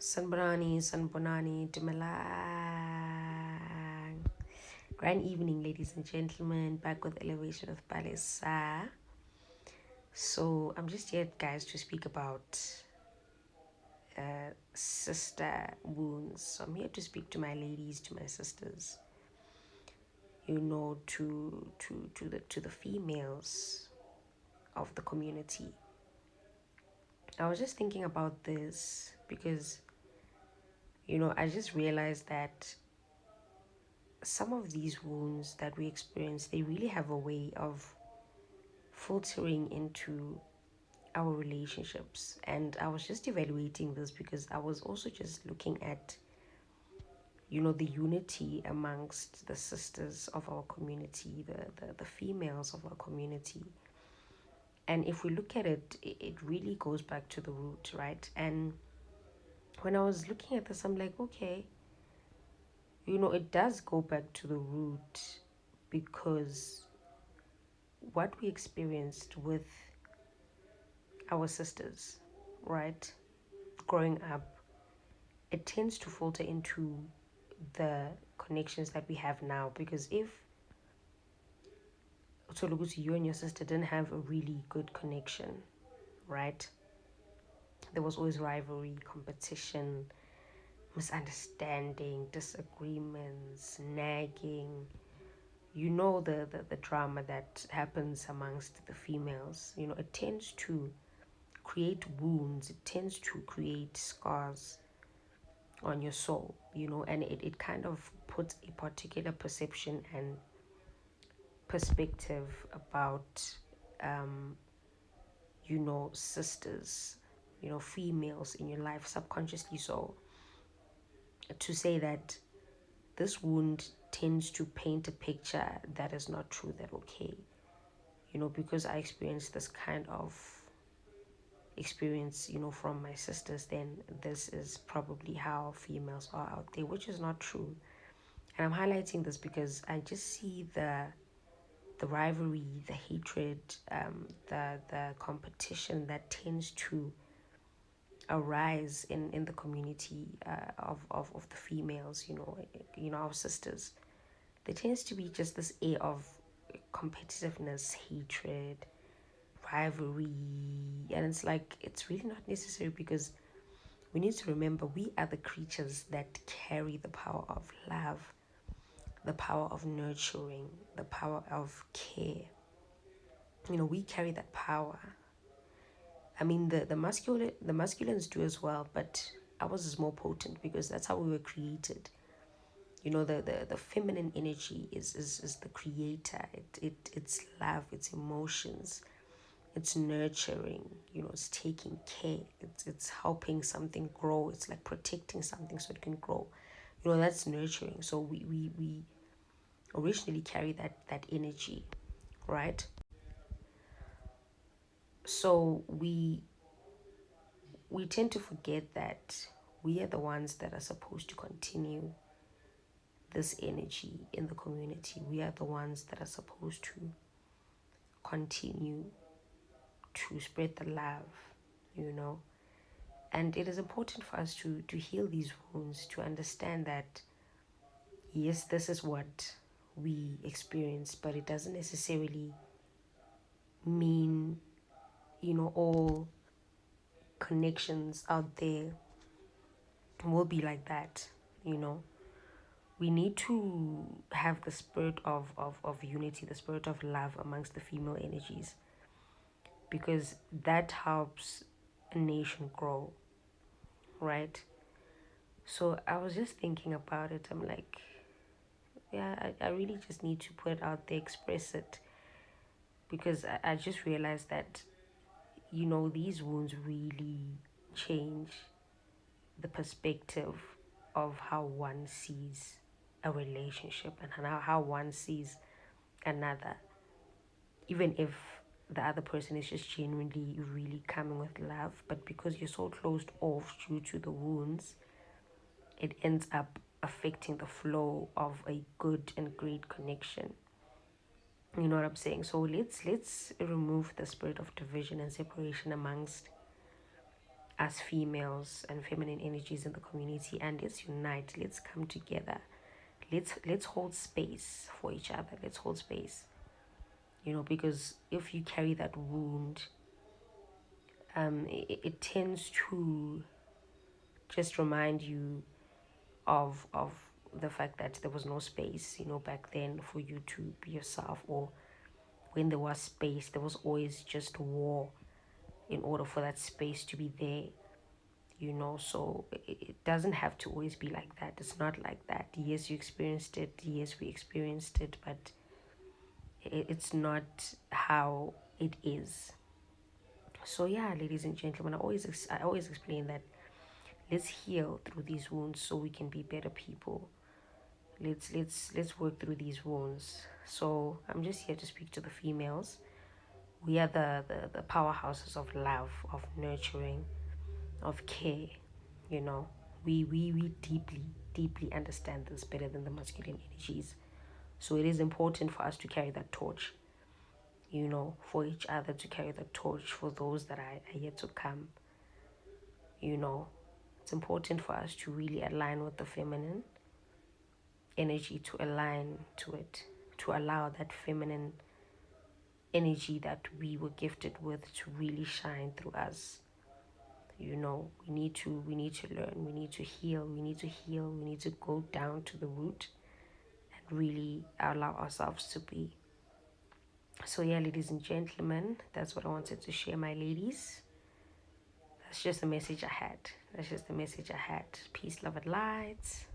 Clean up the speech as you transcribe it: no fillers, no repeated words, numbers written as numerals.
Sanbarani, Sanbonani, Dumelang. Grand evening, ladies and gentlemen. Back with Elevation with Balisa. So, I'm just here, guys, to speak about sister wounds. So, I'm here to speak to my ladies, to my sisters, to the females of the community. I was just thinking about this because, I just realized that some of these wounds that we experience, they really have a way of filtering into our relationships. And I was just evaluating this because I was also just looking at, the unity amongst the sisters of our community, the females of our community. And if we look at it, it really goes back to the root, right? And when I was looking at this, I'm like, okay, it does go back to the root because what we experienced with our sisters, right, growing up, it tends to filter into the connections that we have now. Because if you and your sister didn't have a really good connection, right, there was always rivalry, competition, misunderstanding, disagreements, nagging, the drama that happens amongst the females. It tends to create wounds, it tends to create scars on your soul, and it kind of puts a particular perception and perspective about, sisters, females in your life subconsciously. So, to say that this wound tends to paint a picture that is not true, that okay, because I experienced this kind of experience, from my sisters, then this is probably how females are out there, which is not true. And I'm highlighting this because I just see the rivalry, the hatred, the competition that tends to arise in the community, of the females, our sisters. There tends to be just this air of competitiveness, hatred, rivalry, and it's like it's really not necessary because we need to remember we are the creatures that carry the power of love, the power of nurturing, the power of care. We carry that power. I mean, the masculines do as well, but ours is more potent because that's how we were created. The feminine energy is the creator. It's love, it's emotions, it's nurturing, it's taking care, it's helping something grow, it's like protecting something so it can grow. That's nurturing. So we originally carry that energy, right? So we tend to forget that we are the ones that are supposed to continue this energy in the community. We are the ones that are supposed to continue to spread the love, you know. And it is important for us to heal these wounds, to understand that, yes, this is what we experience, but it doesn't necessarily mean, all connections out there will be like that, We need to have the spirit of unity, the spirit of love amongst the female energies, because that helps a nation grow, right? So I was just thinking about it. I'm like, yeah, I really just need to put it out there, express it, because I just realized that, these wounds really change the perspective of how one sees a relationship and how one sees another, even if the other person is just genuinely really coming with love, but because you're so closed off due to the wounds, it ends up affecting the flow of a good and great connection. You know what I'm saying? So let's remove the spirit of division and separation amongst as females and feminine energies in the community, and let's unite, let's come together, let's hold space for each other, let's hold space, because if you carry that wound, it tends to just remind you of the fact that there was no space, back then for you to be yourself, or when there was space, there was always just war in order for that space to be there, so it doesn't have to always be like that. It's not like that. Yes, you experienced it. Yes, we experienced it, but it's not how it is. So yeah, ladies and gentlemen, I always explain that let's heal through these wounds so we can be better people. Let's work through these wounds. So I'm just here to speak to the females. We are the powerhouses of love, of nurturing, of care. you know we deeply understand this better than the masculine energies. So it is important for us to carry that torch, for each other, to carry the torch for those that are yet to come. It's important for us to really align with the feminine energy, to align to it, to allow that feminine energy that we were gifted with to really shine through us. We need to learn, we need to heal, we need to go down to the root and really allow ourselves to be. So yeah, ladies and gentlemen, that's what I wanted to share, my ladies. That's just the message I had. Peace, love, and light.